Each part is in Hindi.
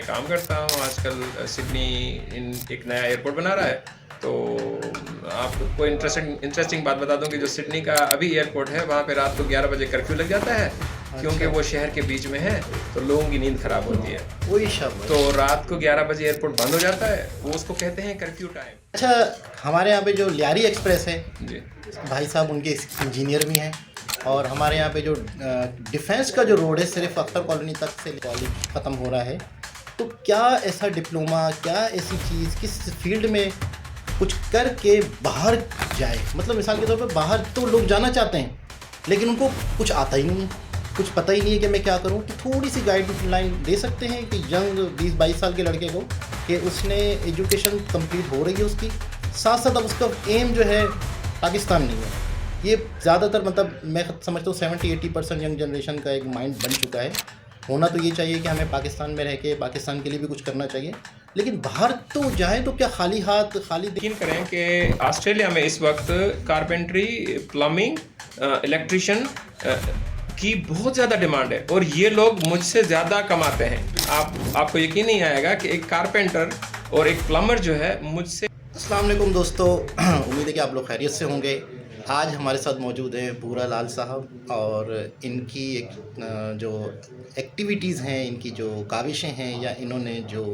काम करता हूँ आजकल सिडनी एक नया एयरपोर्ट बना रहा है। तो आपको इंटरेस्टिंग बात बता दूं कि जो सिडनी का अभी एयरपोर्ट है वहाँ पे रात को 11 बजे कर्फ्यू लग जाता है, क्योंकि अच्छा। वो शहर के बीच में है तो लोगों की नींद खराब होती है। वही शब्द। तो रात को 11 बजे एयरपोर्ट बंद हो जाता है, वो उसको कहते हैं कर्फ्यू टाइम। अच्छा, हमारे यहाँ पे जो लियारी एक्सप्रेस है, जी भाई साहब उनके इंजीनियर भी हैं। और हमारे यहाँ पे जो डिफेंस का जो रोड है सिर्फ अख्तर कॉलोनी तक से कॉलेज ख़त्म हो रहा है। तो क्या ऐसा डिप्लोमा, क्या ऐसी चीज़ किस फील्ड में कुछ करके बाहर जाए? मतलब मिसाल के तौर पे बाहर तो लोग जाना चाहते हैं लेकिन उनको कुछ आता ही नहीं है, कुछ पता ही नहीं है कि मैं क्या करूं। कि थोड़ी सी गाइडलाइन दे सकते हैं कि यंग 20-22 साल के लड़के को कि उसने एजुकेशन कंप्लीट हो रही है उसकी, साथ साथ अब उसका एम जो है पाकिस्तान नहीं है। ये ज़्यादातर मतलब मैं समझता हूँ 70-80% यंग जनरेशन का एक माइंड बन चुका है। होना तो ये चाहिए कि हमें पाकिस्तान में रह के पाकिस्तान के लिए भी कुछ करना चाहिए, लेकिन बाहर तो जाएँ तो क्या खाली हाथ खाली यकीन करें कि ऑस्ट्रेलिया में इस वक्त कारपेंट्री, प्लम्बिंग, इलेक्ट्रिशियन की बहुत ज़्यादा डिमांड है और ये लोग मुझसे ज़्यादा कमाते हैं। आपको यकीन नहीं आएगा कि एक कारपेंटर और एक प्लम्बर जो है मुझसे। अस्सलाम वालेकुम दोस्तों, उम्मीद है कि आप लोग खैरियत से होंगे। आज हमारे साथ मौजूद हैं भूरा लाल साहब और इनकी एक जो एक्टिविटीज़ हैं, इनकी जो काविशें हैं या इन्होंने जो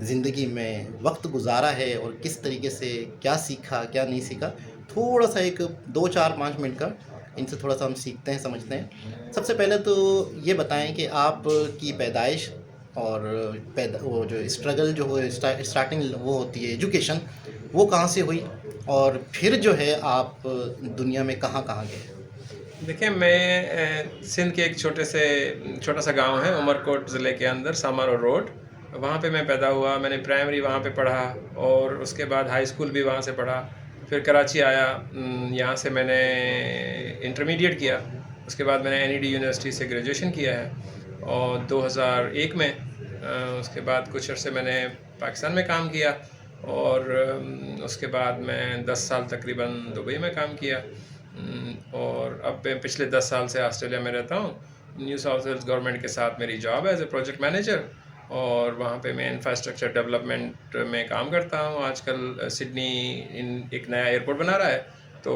ज़िंदगी में वक्त गुजारा है और किस तरीके से क्या सीखा क्या नहीं सीखा, थोड़ा सा एक 2-4-5 मिनट का इनसे थोड़ा सा हम सीखते हैं, समझते हैं। सबसे पहले तो ये बताएं कि आपकी पैदाइश और वो जो स्ट्रगल जो हो स्टार्टिंग वो होती है एजुकेशन, वो कहाँ से हुई और फिर जो है आप दुनिया में कहाँ कहाँ गए? देखिए, मैं सिंध के एक छोटा सा गांव है उमरकोट ज़िले के अंदर, सामारो रोड, वहाँ पे मैं पैदा हुआ। मैंने प्राइमरी वहाँ पे पढ़ा और उसके बाद हाई स्कूल भी वहाँ से पढ़ा। फिर कराची आया, यहाँ से मैंने इंटरमीडिएट किया। उसके बाद मैंने एनईडी यूनिवर्सिटी से ग्रेजुएशन किया है और 2001 में उसके बाद कुछ अर्से मैंने पाकिस्तान में काम किया और उसके बाद मैं 10 साल तकरीबन दुबई में काम किया। और अब मैं पिछले 10 साल से ऑस्ट्रेलिया में रहता हूँ। न्यू साउथ वेल्स गवर्नमेंट के साथ मेरी जॉब है एज ए प्रोजेक्ट मैनेजर और वहाँ पे मैं इंफ्रास्ट्रक्चर डेवलपमेंट में काम करता हूँ। आजकल सिडनी एक नया एयरपोर्ट बना रहा है। तो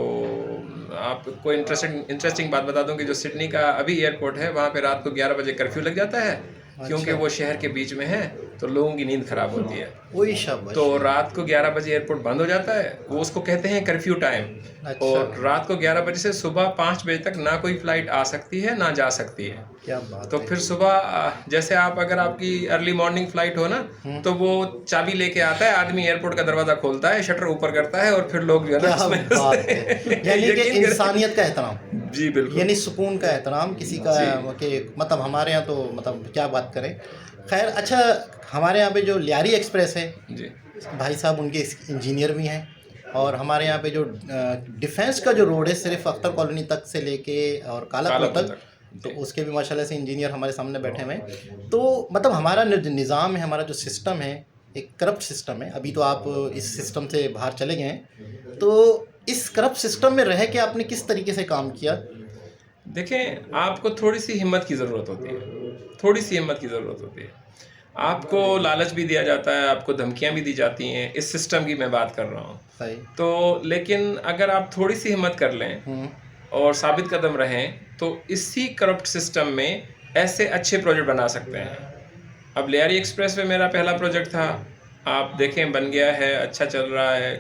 आपको इंटरेस्टिंग बात बता दूं कि जो सिडनी का अभी एयरपोर्ट है वहाँ पे रात को 11 बजे कर्फ्यू लग जाता है, क्योंकि वो शहर के बीच में है तो लोगों की नींद खराब होती है। वही शब्द। तो रात को 11 बजे एयरपोर्ट बंद हो जाता है, वो उसको कहते हैं कर्फ्यू टाइम। अच्छा। और रात को 11 बजे से सुबह 5 बजे तक ना कोई फ़्लाइट आ सकती है ना जा सकती है। क्या बात तो है। फिर सुबह जैसे अगर आपकी अर्ली मॉर्निंग फ़्लाइट हो ना, तो वो चाबी लेके आता है आदमी, एयरपोर्ट का दरवाज़ा खोलता है, शटर ऊपर करता है और फिर लोग जो है ना क्या उसमें बात है। यानी कि यकीन करें। इंसानियत का एहतराम, जी बिल्कुल। यानी सुकून का एहतराम किसी का जी कि मतलब हमारे यहाँ तो मतलब क्या बात करें। खैर, अच्छा, हमारे यहाँ पे जो लियारी एक्सप्रेस है, जी भाई साहब उनके इंजीनियर भी हैं। और हमारे यहाँ पे जो डिफेंस का जो रोड है सिर्फ अख्तर कॉलोनी तक से लेके और कालापुर कालापुर तक, तक। तो जी उसके भी माशाल्लाह से इंजीनियर हमारे सामने बैठे हुए हैं। तो मतलब हमारा जो निज़ाम है, हमारा जो सिस्टम है, एक करप्ट सिस्टम है। अभी तो आप इस सिस्टम से बाहर चले गए हैं, तो इस करप्ट सिस्टम में रह के आपने किस तरीके से काम किया? देखें, आपको थोड़ी सी हिम्मत की ज़रूरत होती है, थोड़ी सी हिम्मत की ज़रूरत होती है। आपको लालच भी दिया जाता है, आपको धमकियाँ भी दी जाती हैं, इस सिस्टम की मैं बात कर रहा हूँ। सही। तो लेकिन अगर आप थोड़ी सी हिम्मत कर लें और साबित कदम रहें तो इसी करप्ट सिस्टम में ऐसे अच्छे प्रोजेक्ट बना सकते हैं। अब लियारी एक्सप्रेस वे मेरा पहला प्रोजेक्ट था, आप देखें बन गया है, अच्छा चल रहा है।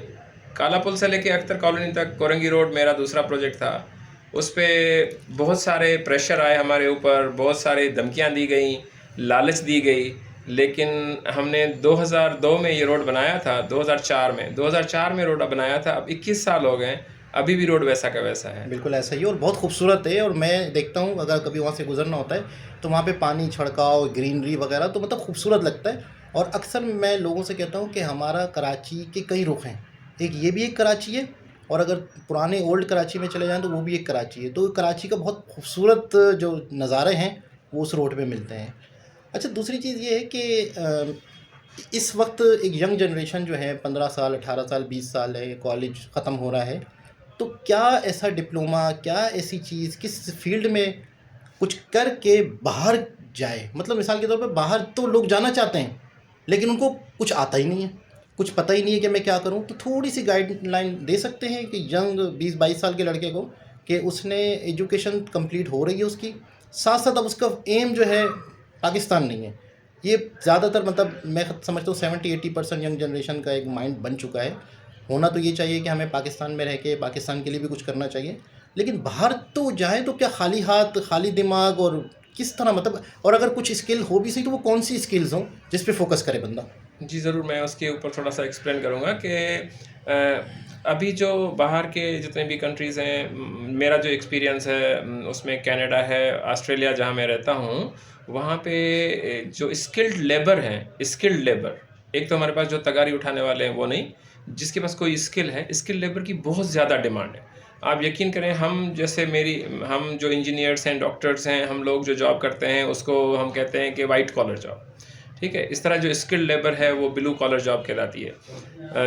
काला पुल से लेके अख्तर कॉलोनी तक कोरंगी रोड मेरा दूसरा प्रोजेक्ट था। उस पर बहुत सारे प्रेशर आए हमारे ऊपर, बहुत सारी धमकियां दी गई, लालच दी गई, लेकिन हमने 2002 में ये रोड बनाया था। 2004 में रोड बनाया था। अब 21 साल हो गए, अभी भी रोड वैसा का वैसा है। बिल्कुल ऐसा ही है और बहुत खूबसूरत है। और मैं देखता हूँ अगर कभी वहाँ से गुजरना होता है तो वहाँ पे पानी छिड़काव, ग्रीनरी वगैरह तो मतलब खूबसूरत लगता है। और अक्सर मैं लोगों से कहता हूँ कि हमारा कराची के कई रुख हैं, एक ये भी एक कराची है और अगर पुराने ओल्ड कराची में चले जाएँ तो वो भी एक कराची है। तो कराची का बहुत खूबसूरत जो नज़ारे हैं वो उस रोड पे मिलते हैं। अच्छा, दूसरी चीज़ ये है कि इस वक्त एक यंग जनरेशन जो है 15 साल, 18 साल, 20 साल है, कॉलेज ख़त्म हो रहा है। तो क्या ऐसा डिप्लोमा, क्या ऐसी चीज़ किस फील्ड में कुछ करके बाहर जाए? मतलब मिसाल के तौर पे बाहर तो लोग जाना चाहते हैं, लेकिन उनको कुछ आता ही नहीं है, कुछ पता ही नहीं है कि मैं क्या करूं। तो थोड़ी सी गाइडलाइन दे सकते हैं कि यंग 20-22 साल के लड़के को, कि उसने एजुकेशन कंप्लीट हो रही है उसकी, साथ साथ अब उसका एम जो है पाकिस्तान नहीं है। ये ज़्यादातर मतलब मैं समझता हूँ 70-80% यंग जनरेशन का एक माइंड बन चुका है। होना तो ये चाहिए कि हमें पाकिस्तान में रह के पाकिस्तान के लिए भी कुछ करना चाहिए, लेकिन बाहर तो जाए तो क्या खाली हाथ खाली दिमाग, और किस तरह मतलब, और अगर कुछ स्किल हो भी सही तो वो कौन सी स्किल्स हों जिस पे फोकस करे बंदा? जी ज़रूर, मैं उसके ऊपर थोड़ा सा एक्सप्लेन करूँगा कि अभी जो बाहर के जितने भी कंट्रीज़ हैं, मेरा जो एक्सपीरियंस है उसमें कनाडा है, ऑस्ट्रेलिया जहाँ मैं रहता हूँ, वहाँ पे जो स्किल्ड लेबर हैं, स्किल्ड लेबर, एक तो हमारे पास जो तगारी उठाने वाले हैं वो नहीं, जिसके पास कोई स्किल है, स्किल्ड लेबर की बहुत ज़्यादा डिमांड है। आप यकीन करें, हम जो इंजीनियर्स हैं, डॉक्टर्स हैं, हम लोग जो जॉब करते हैं उसको हम कहते हैं कि वाइट कॉलर जॉब, ठीक है। इस तरह जो स्किल्ड लेबर है वो ब्लू कॉलर जॉब कहलाती है,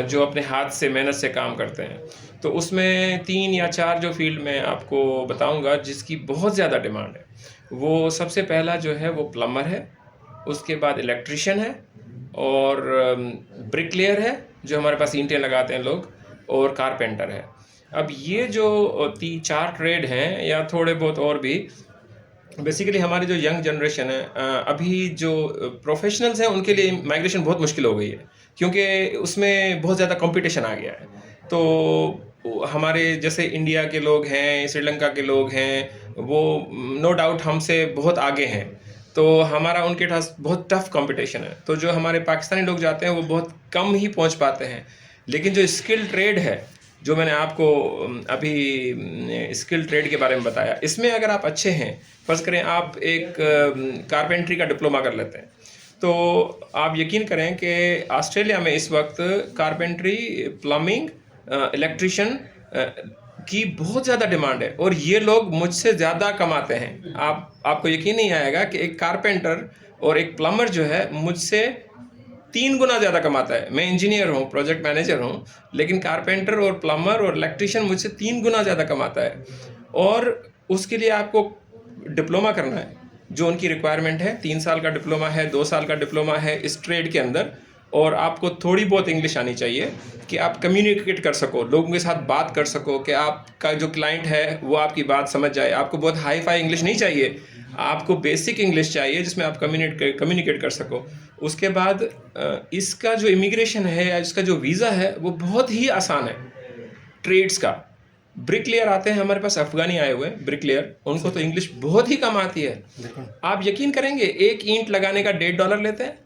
जो अपने हाथ से मेहनत से काम करते हैं। तो उसमें 3 या 4 जो फील्ड मैं आपको बताऊंगा जिसकी बहुत ज़्यादा डिमांड है। वो सबसे पहला जो है वो प्लम्बर है, उसके बाद इलेक्ट्रिशियन है, और ब्रिकलेयर है जो हमारे पास ईंटें लगाते हैं लोग, और कारपेंटर है। अब ये जो 4 ट्रेड हैं या थोड़े बहुत और भी, बेसिकली हमारी जो यंग जनरेशन है, अभी जो प्रोफेशनल्स हैं उनके लिए माइग्रेशन बहुत मुश्किल हो गई है, क्योंकि उसमें बहुत ज़्यादा कंपटीशन आ गया है। तो हमारे जैसे इंडिया के लोग हैं, श्रीलंका के लोग हैं, वो नो डाउट हमसे बहुत आगे हैं, तो हमारा उनके पास बहुत टफ कंपटीशन है। तो जो हमारे पाकिस्तानी लोग जाते हैं वो बहुत कम ही पहुंच पाते हैं। लेकिन जो स्किल ट्रेड है, जो मैंने आपको अभी स्किल ट्रेड के बारे में बताया, इसमें अगर आप अच्छे हैं, फर्ज करें आप एक कारपेंट्री का डिप्लोमा कर लेते हैं, तो आप यकीन करें कि ऑस्ट्रेलिया में इस वक्त कारपेंट्री, प्लम्बिंग, इलेक्ट्रिशियन की बहुत ज़्यादा डिमांड है, और ये लोग मुझसे ज़्यादा कमाते हैं। आपको यकीन नहीं आएगा कि एक कारपेंटर और एक प्लम्बर जो है मुझसे 3 गुना ज़्यादा कमाता है। मैं इंजीनियर हूँ, प्रोजेक्ट मैनेजर हूँ, लेकिन कारपेंटर और प्लम्बर और इलेक्ट्रिशियन मुझसे 3 गुना ज़्यादा कमाता है। और उसके लिए आपको डिप्लोमा करना है, जो उनकी रिक्वायरमेंट है। 3 साल का डिप्लोमा है, 2 साल का डिप्लोमा है इस ट्रेड के अंदर, और आपको थोड़ी बहुत इंग्लिश आनी चाहिए कि आप कम्युनिकेट कर सको, लोगों के साथ बात कर सको, कि आपका जो क्लाइंट है वो आपकी बात समझ जाए। आपको बहुत हाई फाई इंग्लिश नहीं चाहिए, आपको बेसिक इंग्लिश चाहिए जिसमें आप कम्युनिकेट कर सको। उसके बाद इसका जो इमिग्रेशन है या इसका जो वीज़ा है वो बहुत ही आसान है ट्रेड्स का। ब्रिकलेयर आते हैं हमारे पास, अफगानी आए हुए हैं ब्रिकलेयर, उनको तो इंग्लिश बहुत ही कम आती है। आप यकीन करेंगे, एक ईंट लगाने का $1.5 लेते हैं,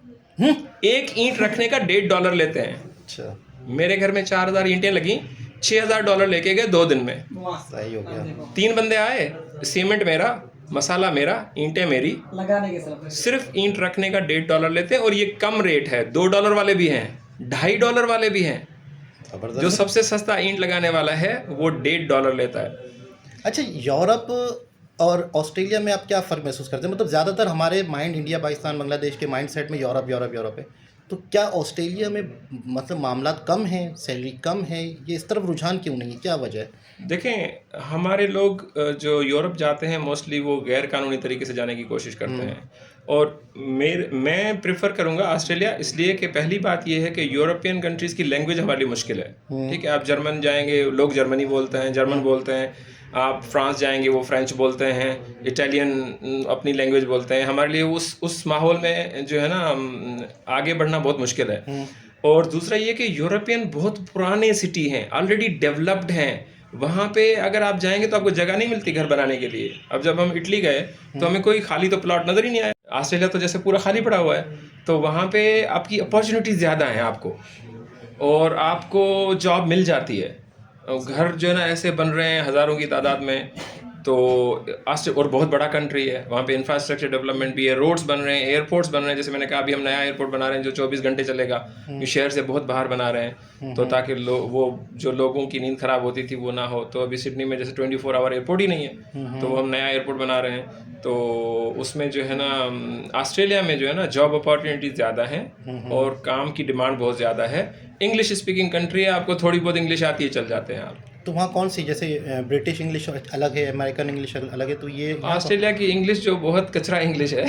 एक ईंट रखने का $1.5 लेते हैं। अच्छा, मेरे घर में 4000 ईंटें लगी, $6000 लेके गए 2 दिन में। सही हो गया। 3 बंदे आए, सीमेंट मेरा, मसाला मेरा, ईंटें मेरी, लगाने के सिर्फ ईंट रखने का $1.5 लेते हैं। और ये कम रेट है, $2 वाले भी हैं, $2.5 वाले भी हैं। जो सबसे सस्ता ईंट लगाने वाला है वो $1.5 लेता है। अच्छा, यूरोप और ऑस्ट्रेलिया में आप क्या फ़र्क महसूस करते हैं? मतलब ज़्यादातर हमारे माइंड इंडिया, पाकिस्तान, बांग्लादेश के माइंड सेट में यूरोप यूरोप यूरोप है, तो क्या ऑस्ट्रेलिया में मतलब मामलात कम हैं, सैलरी कम है, ये इस तरफ रुझान क्यों नहीं है, क्या वजह है? देखें, हमारे लोग जो यूरोप जाते हैं मोस्टली वो गैर कानूनी तरीके से जाने की कोशिश करते हैं, और मैं प्रेफर करूंगा ऑस्ट्रेलिया, इसलिए कि पहली बात ये है कि यूरोपियन कंट्रीज़ की लैंग्वेज हमारे लिए मुश्किल है। ठीक है, आप जर्मन जाएंगे, लोग जर्मनी बोलते हैं, जर्मन बोलते हैं। आप फ्रांस जाएंगे, वो फ्रेंच बोलते हैं, इटालियन अपनी लैंग्वेज बोलते हैं। हमारे लिए उस माहौल में जो है ना आगे बढ़ना बहुत मुश्किल है। और दूसरा ये कि यूरोपियन बहुत पुराने सिटी हैं, ऑलरेडी डेवलप्ड हैं, वहाँ पे अगर आप जाएंगे तो आपको जगह नहीं मिलती घर बनाने के लिए। अब जब हम इटली गए तो हमें कोई खाली तो प्लॉट नज़र ही नहीं आया। ऑस्ट्रेलिया तो जैसे पूरा खाली पड़ा हुआ है, तो वहाँ पे आपकी अपॉर्चुनिटीज़ ज़्यादा हैं आपको, और आपको जॉब मिल जाती है। घर जो है ना ऐसे बन रहे हैं हज़ारों की तादाद में, तो और बहुत बड़ा कंट्री है, वहाँ पे इंफ्रास्ट्रक्चर डेवलपमेंट भी है, रोड्स बन रहे हैं, एयरपोर्ट्स बन रहे हैं। जैसे मैंने कहा, अभी हम नया एयरपोर्ट बना रहे हैं जो 24 घंटे चलेगा, ये शहर से बहुत बाहर बना रहे हैं, तो ताकि वो जो लोगों की नींद ख़राब होती थी वो ना हो। तो अभी सिडनी में जैसे 24 आवर एयरपोर्ट ही नहीं है, तो हम नया एयरपोर्ट बना रहे हैं। तो उसमें जो है ना ऑस्ट्रेलिया में जो है ना जॉब अपॉर्चुनिटीज़ ज़्यादा हैं और काम की डिमांड बहुत ज़्यादा है। इंग्लिश स्पीकिंग कंट्री है, आपको थोड़ी बहुत इंग्लिश आती है, चल जाते हैं आप। तो वहाँ कौन सी, जैसे ब्रिटिश इंग्लिश अलग है, अमेरिकन इंग्लिश अलग है, तो ये ऑस्ट्रेलिया की इंग्लिश जो बहुत कचरा इंग्लिश है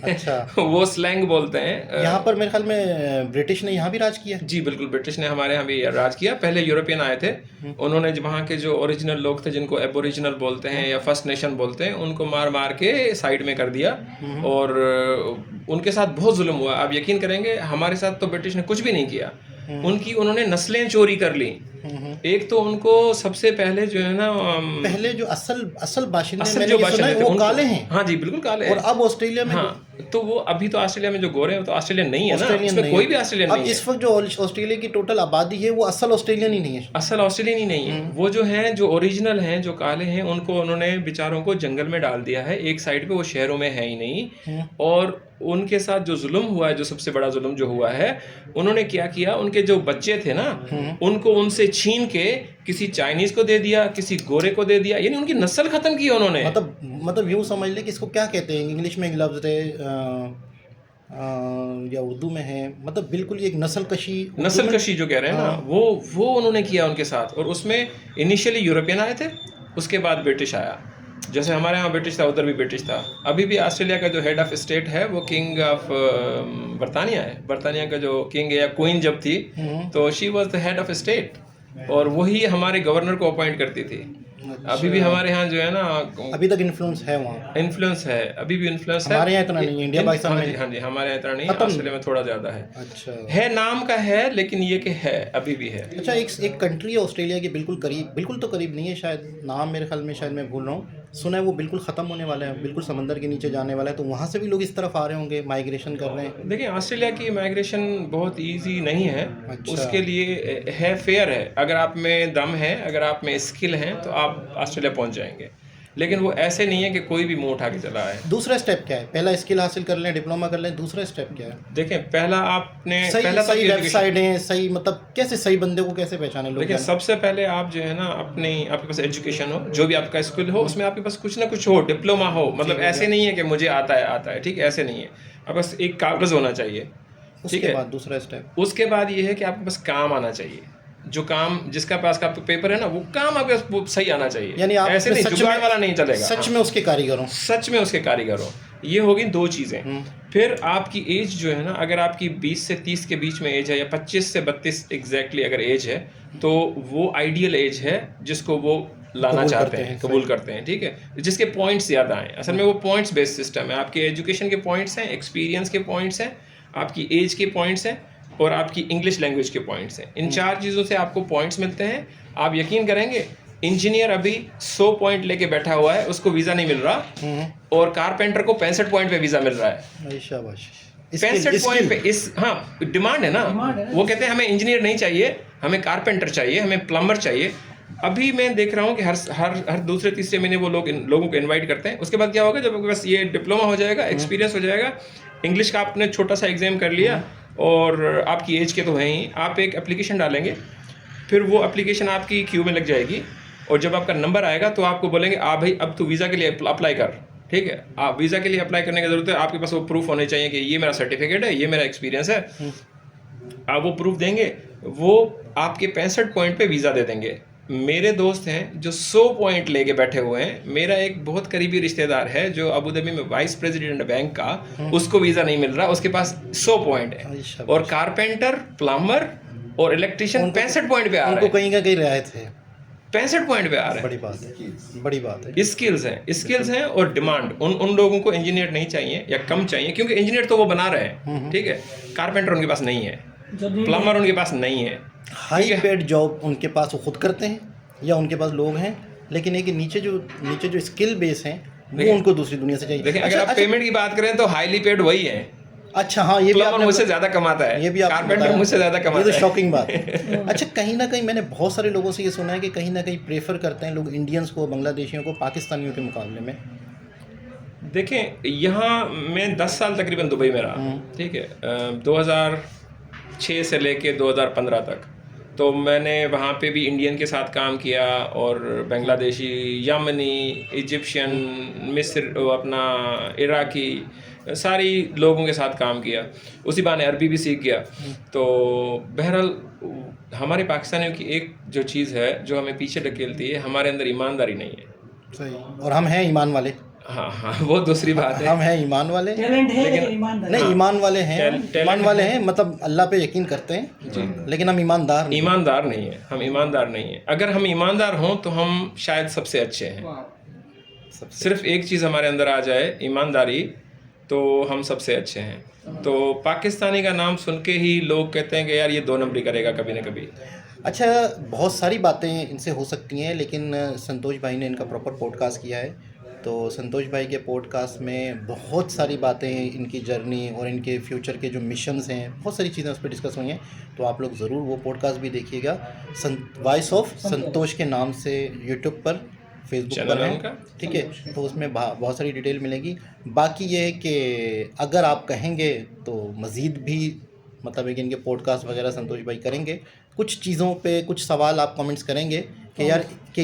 अच्छा वो स्लैंग बोलते हैं। यहाँ पर मेरे ख्याल में ब्रिटिश ने यहाँ भी राज किया। जी बिल्कुल, ब्रिटिश ने हमारे यहाँ भी राज किया। पहले यूरोपियन आए थे, उन्होंने वहाँ के जो ओरिजिनल लोग थे जिनको एबोरिजिनल बोलते हैं या फर्स्ट नेशन बोलते हैं, उनको मार मार के साइड में कर दिया और उनके साथ बहुत जुल्म हुआ। आप यकीन करेंगे हमारे साथ तो ब्रिटिश ने कुछ भी नहीं किया, उन्होंने नस्लें चोरी कर ली। एक तो उनको सबसे पहले जो है ना पहले जो असल बाशिंदे असल मैंने जो ये सुना बाशिंदे है थे वो उनको- काले हैं। हाँ जी बिल्कुल काले और हैं। अब ऑस्ट्रेलिया में हाँ तो वो अभी तो ऑस्ट्रेलिया में जो गोरे हैं वो तो ऑस्ट्रेलियन नहीं है ना, ऑस्ट्रेलियन उसमें नहीं कोई है। भी ऑस्ट्रेलियन अब नहीं है। इस वक्त जो ऑस्ट्रेलिया की टोटल आबादी है वो असल ऑस्ट्रेलियन ही नहीं है। असल ऑस्ट्रेलियन ही नहीं है। वो जो हैं जो ओरिजिनल हैं जो काले हैं उनको उन्होंने बेचारों को जंगल में डाल दिया है, एक साइड पे, वो शहरों में है ही नहीं। और उनके साथ जो जुल्म हुआ है, जो सबसे बड़ा जुल्म जो हुआ है, उन्होंने क्या किया, उनके जो बच्चे थे ना उनको उनसे छीन के किसी चाइनीज को दे दिया, किसी गोरे को दे दिया, यानी उनकी नस्ल खत्म की उन्होंने। मतलब यूँ समझ ले कि इसको क्या कहते हैं, इंग्लिश में एक लफ्ज़ है या उर्दू में है, मतलब बिल्कुल एक नस्ल कशी जो कह रहे हैं ना, वो उन्होंने किया उनके साथ। और उसमें इनिशियली यूरोपियन आए थे, उसके बाद ब्रिटिश आया। जैसे हमारे यहाँ ब्रिटिश था उधर भी ब्रिटिश था। अभी भी ऑस्ट्रेलिया का जो हेड ऑफ स्टेट है वो किंग ऑफ बर्तानिया है। बर्तानिया का जो किंग या क्वीन जब थी तो she was the head of state, और वही हमारे गवर्नर को अपॉइंट करती थी। अभी भी हमारे यहाँ जो है ना अभी तक इन्फ्लुएंस है, वहाँ इन्फ्लुएंस है, अभी भी इन्फ्लुएंस है। हमारे यहाँ इतना नहीं है, इंडिया पाकिस्तान में। हाँ जी हमारे यहाँ इतना नहीं, ऑस्ट्रेलिया में थोड़ा ज़्यादा है। अच्छा है, नाम का है, लेकिन ये कि है, अभी भी है। अच्छा, एक कंट्री है ऑस्ट्रेलिया की बिल्कुल करीब, बिल्कुल तो करीब नहीं है शायद, नाम मेरे ख्याल में शायद मैं भूल रहा हूँ, सुना है वो बिल्कुल ख़त्म होने वाला है, बिल्कुल समंदर के नीचे जाने वाला है, तो वहाँ से भी लोग इस तरफ आ रहे होंगे, माइग्रेशन कर रहे हैं। देखिए ऑस्ट्रेलिया की माइग्रेशन बहुत इजी नहीं है। अच्छा। उसके लिए है, फेयर है, अगर आप में दम है, अगर आप में स्किल है तो आप ऑस्ट्रेलिया पहुंच जाएंगे। लेकिन वो ऐसे नहीं है कि कोई भी मुंह उठा के चला आए। दूसरा स्टेप क्या है? पहला स्किल हासिल कर लें, डिप्लोमा कर लें, दूसरा स्टेप क्या है? देखें पहला आपने सही वेबसाइट है, सही मतलब कैसे सही बंदे को कैसे पहचाने लोग? देखिए सबसे पहले आप जो है ना आपके पास एजुकेशन हो, जो भी आपका स्किल हो उसमें आपके पास कुछ ना कुछ हो, डिप्लोमा हो। मतलब ऐसे नहीं है कि मुझे आता है, ठीक है, ऐसे नहीं है। आपके पास एक कागज़ होना चाहिए, ठीक है। बाद दूसरा स्टेप, उसके बाद ये है कि आपके पास काम आना चाहिए। जो काम जिसका पास का पेपर है ना वो काम आपके पास सही आना चाहिए, यानी आप ऐसे नहीं जुगाड़ वाला नहीं चलेगा। सच में उसके कारीगर हो, सच में उसके कारीगर हो। ये होगी दो चीज़ें। फिर आपकी एज जो है ना, अगर आपकी 20 से 30 के बीच में एज है या 25 से 32 एग्जैक्टली अगर एज है, तो वो आइडियल एज है जिसको वो लाना चाहते हैं, कबूल करते हैं, ठीक है, जिसके पॉइंट्स ज़्यादा हैं। असल में वो पॉइंट्स बेस्ड सिस्टम है। आपके एजुकेशन के पॉइंट्स हैं, एक्सपीरियंस के पॉइंट्स हैं, आपकी एज के पॉइंट्स हैं और आपकी इंग्लिश लैंग्वेज के पॉइंट्स हैं। इन चार चीज़ों से आपको पॉइंट्स मिलते हैं। आप यकीन करेंगे इंजीनियर अभी 100 पॉइंट लेके बैठा हुआ है, उसको वीज़ा नहीं मिल रहा, और कारपेंटर को 65 पॉइंट पे वीज़ा मिल रहा है। 65 पॉइंट पे हाँ डिमांड है ना। वो कहते हैं हमें इंजीनियर नहीं चाहिए, हमें कारपेंटर चाहिए, हमें प्लम्बर चाहिए। अभी मैं देख रहा हूँ कि हर दूसरे तीसरे महीने वो लोगों को इनवाइट करते हैं। उसके बाद क्या होगा, जब आपके पास ये डिप्लोमा हो जाएगा, एक्सपीरियंस हो जाएगा, इंग्लिश का आपने छोटा सा एग्जाम कर लिया और आपकी एज के तो हैं ही, आप एक एप्लीकेशन डालेंगे, फिर वो एप्लीकेशन आपकी क्यू में लग जाएगी, और जब आपका नंबर आएगा तो आपको बोलेंगे भाई अब तू वीज़ा के लिए अप्लाई कर, ठीक है। आप वीज़ा के लिए अप्लाई करने की ज़रूरत है, आपके पास वो प्रूफ होने चाहिए कि ये मेरा सर्टिफिकेट है, ये मेरा एक्सपीरियंस है। आप वो प्रूफ देंगे, वो आपके 65 पॉइंट पे वीज़ा दे देंगे। मेरे दोस्त हैं जो 100 पॉइंट लेके बैठे हुए हैं। मेरा एक बहुत करीबी रिश्तेदार है जो अबू धाबी में वाइस प्रेसिडेंट बैंक का, उसको वीज़ा नहीं मिल रहा, उसके पास 100 पॉइंट है। और कारपेंटर, प्लम्बर और इलेक्ट्रिशियन 65 पॉइंट पे आ रहे हैं। कहीं का कहीं रियायत है, 65 पॉइंट पे आ रहे हैं। बड़ी बात है। स्किल्स हैं और डिमांड। उन लोगों को इंजीनियर नहीं चाहिए या कम चाहिए, क्योंकि इंजीनियर तो वो बना रहे हैं, ठीक है। कारपेंटर उनके पास नहीं है, प्लम्बर उनके पास नहीं है। हाई पेड जॉब उनके पास वो खुद करते हैं या उनके पास लोग हैं, लेकिन एक नीचे जो स्किल बेस हैं वो उनको दूसरी दुनिया से चाहिए। देखिए अगर आप पेमेंट की बात करें तो हाईली पेड वही है। अच्छा हाँ, ये भी आपने मुझसे ज़्यादा कमाता है, ये भी कारपेंटर मुझसे ज़्यादा कमाता है। ये तो शॉकिंग बात है। अच्छा, कहीं ना कहीं मैंने बहुत सारे लोगों से ये सुना है कि कहीं ना कहीं प्रेफर करते हैं लोग इंडियंस को, बांग्लादेशियों को पाकिस्तानियों के मुकाबले में। देखें यहाँ मैं 10 साल तकरीबन दुबई में रहा, ठीक है, 2006 से लेके 2015 तक। तो मैंने वहाँ पे भी इंडियन के साथ काम किया और बांग्लादेशी, यमनी, इजिप्शियन, मिस्र, अपना इराकी, सारी लोगों के साथ काम किया। उसी बहाने अरबी भी सीख गया। तो बहरहाल हमारे पाकिस्तानियों की एक जो चीज़ है जो हमें पीछे ढकेलती है, हमारे अंदर ईमानदारी नहीं है। सही। और हम हैं ईमान वाले। हाँ हाँ, वो दूसरी बात है। हम हैं ईमान वाले, टैलेंट है लेकिन- लेकिन ईमानदार नहीं ईमान वाले हैं, टैलेंट ईमान वाले है। हैं, मतलब अल्लाह पे यकीन करते हैं जी। लेकिन हम ईमानदार नहीं। ईमानदार नहीं है, हम ईमानदार नहीं है। अगर हम ईमानदार हों तो हम शायद सबसे अच्छे हैं। सबसे सिर्फ एक चीज़ हमारे अंदर आ जाए, ईमानदारी, तो हम सबसे अच्छे हैं। तो पाकिस्तानी का नाम सुन के ही लोग कहते हैं कि यार ये 2 नंबरी करेगा कभी ना कभी। अच्छा, बहुत सारी बातें इनसे हो सकती हैं, लेकिन संतोष भाई ने इनका प्रॉपर पॉडकास्ट किया है। तो संतोष भाई के पॉडकास्ट में बहुत सारी बातें, इनकी जर्नी और इनके फ्यूचर के जो मिशंस हैं, बहुत सारी चीज़ें उस पर डिस्कस हुई हैं। तो आप लोग ज़रूर वो पॉडकास्ट भी देखिएगा। वॉइस ऑफ संतोष के नाम से यूट्यूब पर, फेसबुक चैनल पर है है, उनका। ठीक है। तो उसमें बहुत सारी डिटेल मिलेगी। बाकी ये है कि अगर आप कहेंगे तो मज़ीद भी, मतलब एक इनके पॉडकास्ट वगैरह संतोष भाई करेंगे। कुछ चीज़ों पे कुछ सवाल आप कमेंट्स करेंगे कि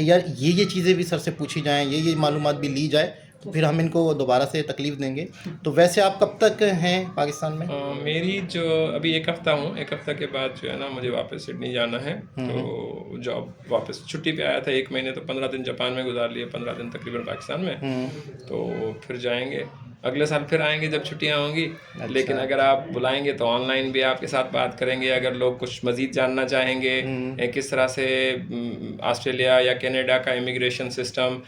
यार ये चीज़ें भी सर से पूछी जाएं, ये मालूमात भी ली जाए, तो फिर हम इनको दोबारा से तकलीफ़ देंगे। तो वैसे आप कब तक हैं पाकिस्तान में? मेरी जो अभी 1 हफ़्ता हूँ, 1 हफ़्ता के बाद जो है ना मुझे वापस सिडनी जाना है। तो जॉब वापस छुट्टी पे आया था 1 महीने, तो 15 दिन जापान में गुजार लिए, 15 दिन तकरीबन पाकिस्तान में। तो फिर जाएंगे, अगले साल फिर आएंगे जब छुट्टियां होंगी। लेकिन अगर आप बुलाएंगे तो ऑनलाइन भी आपके साथ बात करेंगे। अगर लोग कुछ मज़ीद जानना चाहेंगे किस तरह से ऑस्ट्रेलिया या कनाडा का इमिग्रेशन सिस्टम,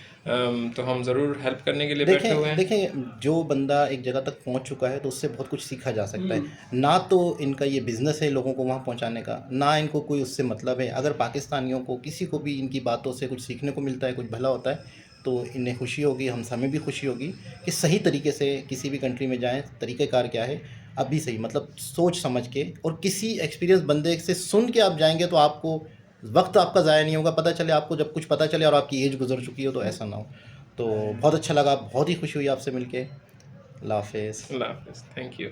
तो हम ज़रूर हेल्प करने के लिए बैठे हुए हैं। देखें, जो बंदा एक जगह तक पहुंच चुका है तो उससे बहुत कुछ सीखा जा सकता है। ना तो इनका ये बिज़नेस है लोगों को वहां पहुंचाने का, ना इनको कोई उससे मतलब है। अगर पाकिस्तानियों को किसी को भी इनकी बातों से कुछ सीखने को मिलता है, कुछ भला होता है, तो इन्हें खुशी होगी, हमें भी खुशी होगी कि सही तरीके से किसी भी कंट्री में जाएं। तरीक़ेकार क्या है अभी सही, मतलब सोच समझ के, और किसी एक्सपीरियंस बंदे से सुन के आप जाएंगे तो आपको वक्त आपका ज़ाया नहीं होगा। पता चले आपको, जब कुछ पता चले और आपकी एज गुजर चुकी हो तो ऐसा ना हो। तो बहुत अच्छा लगा, बहुत ही खुशी हुई आपसे मिलके। अल्लाह हाफ़िज़। अल्लाह हाफ़िज़, थैंक यू।